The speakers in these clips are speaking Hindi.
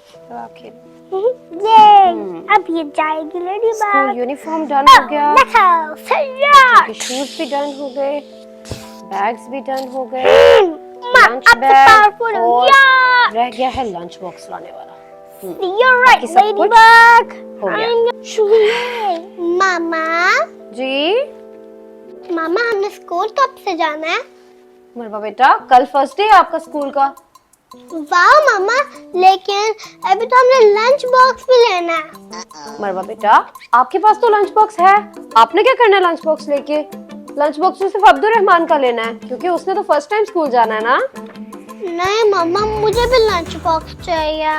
ये अब ये जाएगी लड़ी बात। स्कूल यूनिफॉर्म डन हो गया, देखो बच्चों के शूज भी डन हो गए, बैग्स भी डन हो गए, लंच बैग और रह गया है लंच बॉक्स लाने वाला। You're right, बाकी सब कुछ ladybug. हो गया। मामा जी मामा हमने स्कूल कब से जाना है? मरवा बेटा, कल फर्स्ट डे है आपका स्कूल का। वाह मामा, लेकिन अभी तो हमने लंच बॉक्स भी लेना है। मरवा बेटा, आपके पास तो लंच बॉक्स है, आपने क्या करना है लंच बॉक्स लेके? लंच बॉक्स तो सिर्फ अब्दुल रहमान का लेना है, क्योंकि उसने तो फर्स्ट टाइम स्कूल जाना है ना। नहीं मामा, मुझे भी लंच बॉक्स चाहिए।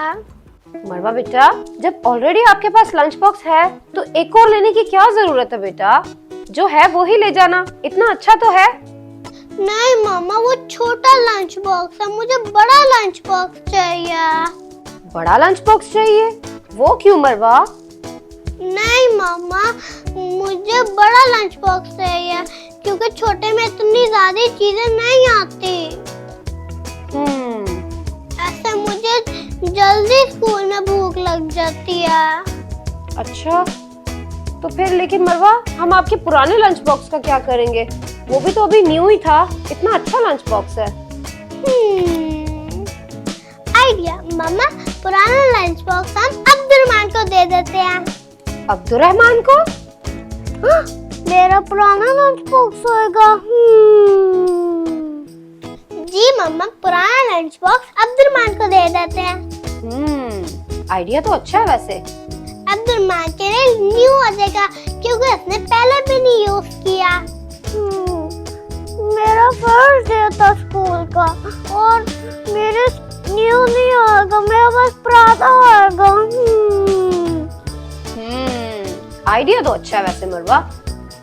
मरवा बेटा, जब ऑलरेडी आपके पास लंच बॉक्स है तो एक और लेने की क्या जरूरत है बेटा? जो है वो ही ले जाना, इतना अच्छा तो है। नहीं मामा, वो छोटा लंच बॉक्स है, मुझे बड़ा लंच बॉक्स चाहिए। बड़ा लंच बॉक्स चाहिए? वो क्यों मरवा? नहीं मामा, मुझे बड़ा लंच बॉक्स चाहिए, क्योंकि छोटे में इतनी ज्यादा चीजें नहीं आती। ऐसे मुझे जल्दी स्कूल में भूख लग जाती है। अच्छा, तो फिर लेकिन मरवा, हम आपके पुराने लंच बॉक्स का क्या करेंगे? वो भी तो अभी न्यू ही था, इतना अच्छा लंच बॉक्स है। आइडिया मामा, पुराना लंच बॉक्स हम अब्दुर्रहमान को दे देते हैं। अब्दुर्रहमान को? हाँ, मेरा पुराना लंच बॉक्स होएगा। जी मामा, पुराना लंच बॉक्स अब्दुर्रहमान को दे देते हैं। आइडिया तो अच्छा है वैसे। अब्दुर्रहमान के लिए न्यू हो जाएगा, क्योंकि उसने पहले भी नहीं यूज किया। मेरा फर्स्ट डे था स्कूल का और मेरे न्यू नहीं होगा, मेरा बस पुराना होगा। आइडिया तो अच्छा है वैसे मरवा,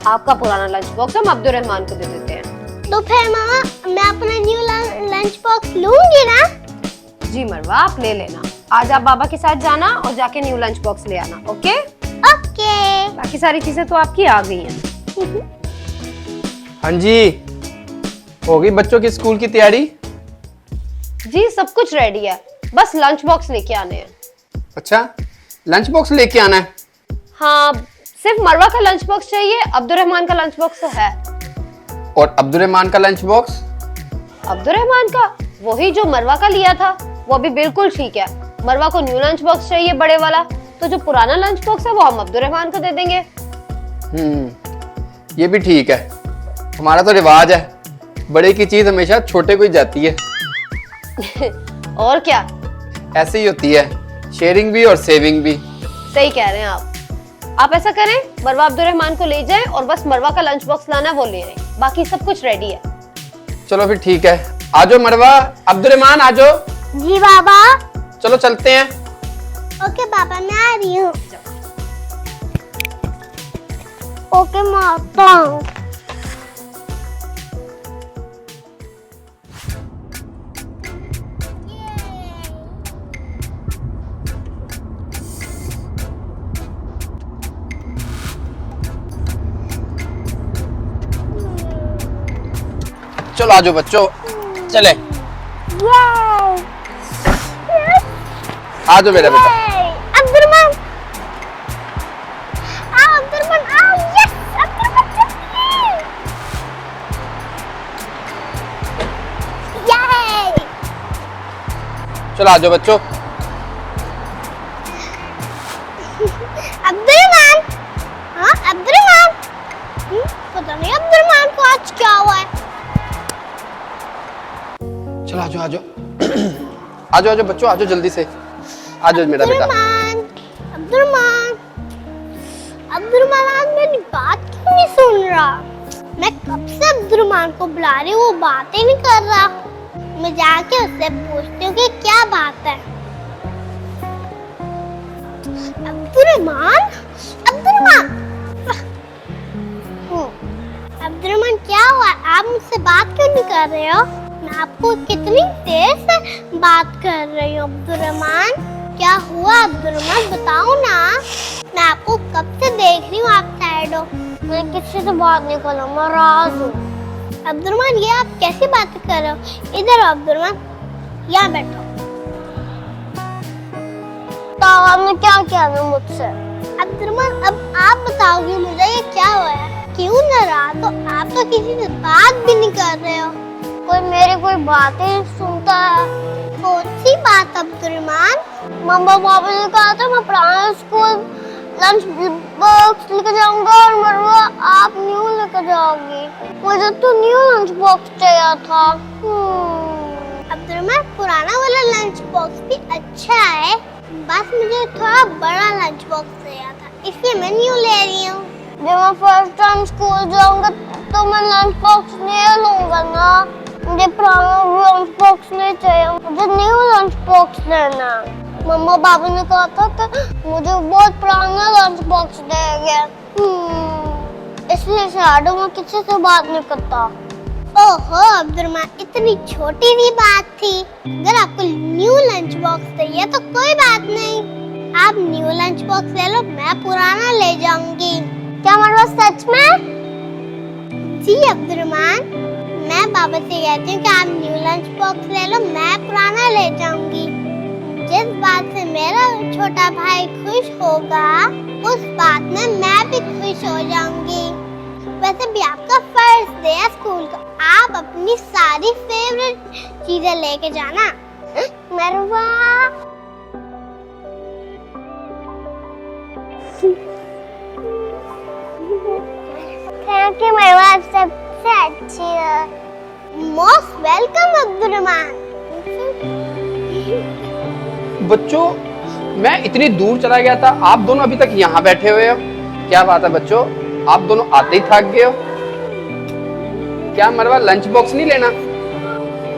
आपका पुराना लंच बॉक्स हम अब्दुर्रहमान को दे देते हैं। तो फिर मामा, मैं अपना न्यू लंच बॉक्स लूंगी ना? जी मरवा, आप ले लेना। आज आप बाबा के साथ जाना और जाके न्यू लंच बॉक्स ले आना। Okay okay. बाकी सारी चीजें तो आपकी आ गई हैं। हाँ जी, हो गई बच्चों की स्कूल की तैयारी? जी सब कुछ रेडी है, बस लंच बॉक्स लेके आने हैं। अच्छा, लंच बॉक्स लेके आना है? हाँ, सिर्फ मरवा का लंच बॉक्स चाहिए, अब्दुर्रहमान का लंच बॉक्स तो है। और अब्दुर्रहमान का लंच बॉक्स? अब्दुर्रहमान का वही जो मरवा का लिया था, वो भी बिल्कुल ठीक है। मरवा को न्यू लंच बॉक्स चाहिए बड़े वाला, तो जो पुराना लंच बॉक्स है वो हम अब्दुर्रहमान को दे देंगे। ये भी ठीक है, हमारा तो रिवाज है, बड़े की चीज हमेशा छोटे को ही जाती है। और क्या, ऐसे ही होती है, शेयरिंग भी और सेविंग भी। सही कह रहे हैं आप ऐसा करें, मरवा अब्दुर्रहमान को ले जाएं और बस मरवा का लंच बॉक्स लाना है वो ले आए, बाकी सब कुछ रेडी है। चलो फिर ठीक है, आजो मरवा, अब्दुर्रहमान आजो। जी बाबा। चलो चलते हैं। ओके पापा, मैं आ रही हूँ। ओके माता। चलो आजो बच्चों, चले आजो मेरा बेटा। अब्दुर्रहमान, आओ अब्दुर्रहमान, आओ। यस अब्दुर्रहमान, ये चलो आजो बच्चों। अब्दुर्रहमान। हाँ अब्दुर्रहमान। पता नहीं अब्दुर्रहमान को आज क्या हुआ है। चलो आजो आजो आजो आजो बच्चों, आजो जल्दी से, आजो मेरा बेटा। अब्दुर्रहमान, अब्दुर्रहमान आज मेरी बात क्यों नहीं सुन रहा? मैं कब से अब्दुर्रहमान को बुला रही हूँ, वो बात ही नहीं कर रहा। मैं जाके उससे पूछती हूँ कि क्या बात है। अब्दुर्रहमान, अब्दुर्रहमान, अब्दुर्रहमान क्या हुआ? आप मुझसे बात क्यों नहीं कर रहे हो? मैं आपको कितनी देर से बात कर रही हूँ अब्दुर्रहमान। क्या हुआ अब्दुर्रहमान, बताओ ना। मैं आपको कब से देख रही हूँ, आप साइड हो। मैं किसी से बात नहीं कर रहा, नाराज हूँ। अब्दुर्रहमान, ये आप कैसी बातें कर रहे हो? इधर अब्दुर्रहमान, यहाँ बैठो। तुमने क्या किया ना मुझसे? अब्दुर्रहमान अब आप बताओगे मुझे ये क्या हुआ है? क्यों नाराज हो? आप तो किसी से बात भी नहीं कर रहे हो। कोई बातें सुनता है। कौन सी बात अब्दुर्रहमान? मम्मा पापा ने कहा था मैं पुराना स्कूल लंच बॉक्स लेकर जाऊंगा और मरवा आप न्यू लेकर जाओगी। मुझे तो न्यू लंच बॉक्स चाहिए था। अब्दुर्रहमान पुराना वाला लंच बॉक्स भी अच्छा है, बस मुझे थोड़ा बड़ा लंच बॉक्स चाहिए था, इसलिए मैं न्यू ले रही हूँ। जब मैं फर्स्ट टाइम स्कूल जाऊंगा तो मैं लंच बॉक्स नहीं लूंगा ना, मुझे पुराना लंच बॉक्स नहीं चाहिए, मुझे न्यू लंच बॉक्स लेना। मम्मा पापा ने कहा था कि मुझे बहुत पुराना लंच बॉक्स देंगे, इसलिए शायद मैं किसी से बात नहीं करता। ओहो अब्दुर्रहमान, इतनी छोटी सी बात थी। अगर आपको न्यू लंच बॉक्स चाहिए तो कोई बात नहीं, आप न्यू लंच बॉक्स ले लो, मैं पुराना ले जाऊंगी। क्या मरवा सच में? जी अब्दुर्रहमान, मैं बाबा से कहती हूँ कि आप न्यू लंच बॉक्स ले लो, मैं पुराना ले जाऊंगी। जिस बात से मेरा छोटा भाई खुश होगा उस बात में मैं भी खुश हो जाऊंगी। वैसे भी आपका फर्स्ट डे है स्कूल का, आप अपनी सारी फेवरेट चीजें लेके जाना। मरवा थैंक यू मरवा, आप सबसे अच्छी है। Most welcome Abdurrahman. बच्चों मैं इतनी दूर चला गया था, आप दोनों अभी तक यहाँ बैठे हुए हो, क्या बात है बच्चों? आप दोनों आते ही थक गए हो। क्या मरवा लंच बॉक्स नहीं लेना?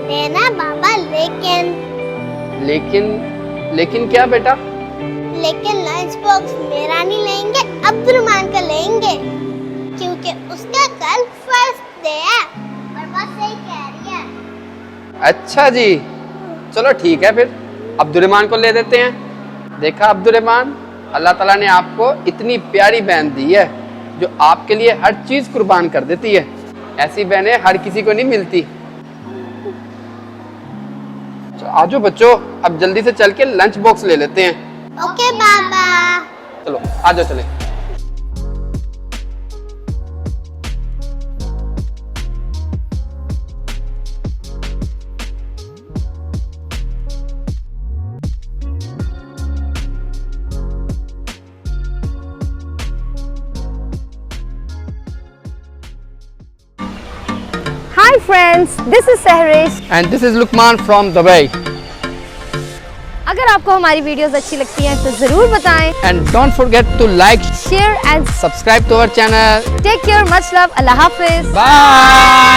लेना बाबा, लेकिन क्या बेटा? लेकिन लंच बॉक्स मेरा नहीं लेंगे, अब्दुर्रहमान का लेंगे, क्योंकि उसका कल फर्स्ट डे है। और बस सही कह रही है। अच्छा जी, चलो ठीक है, फिर अब्दुर्रहमान को ले देते हैं। देखा अब्दुर्रहमान, अल्लाह ताला ने आपको इतनी प्यारी बहन दी है जो आपके लिए हर चीज कुर्बान कर देती है। ऐसी बहनें हर किसी को नहीं मिलती। आजो बच्चों, अब जल्दी से चल के लंच बॉक्स ले लेते हैं। ओके बाबा। चलो आजो चले। Hi friends, this is Sehrish. And this is Lukman from Dubai. अगर आपको हमारी वीडियोस अच्छी लगती हैं तो जरूर बताएं। And don't forget to like, Share and subscribe to our channel. take care. Much love. Allah Hafiz. Bye.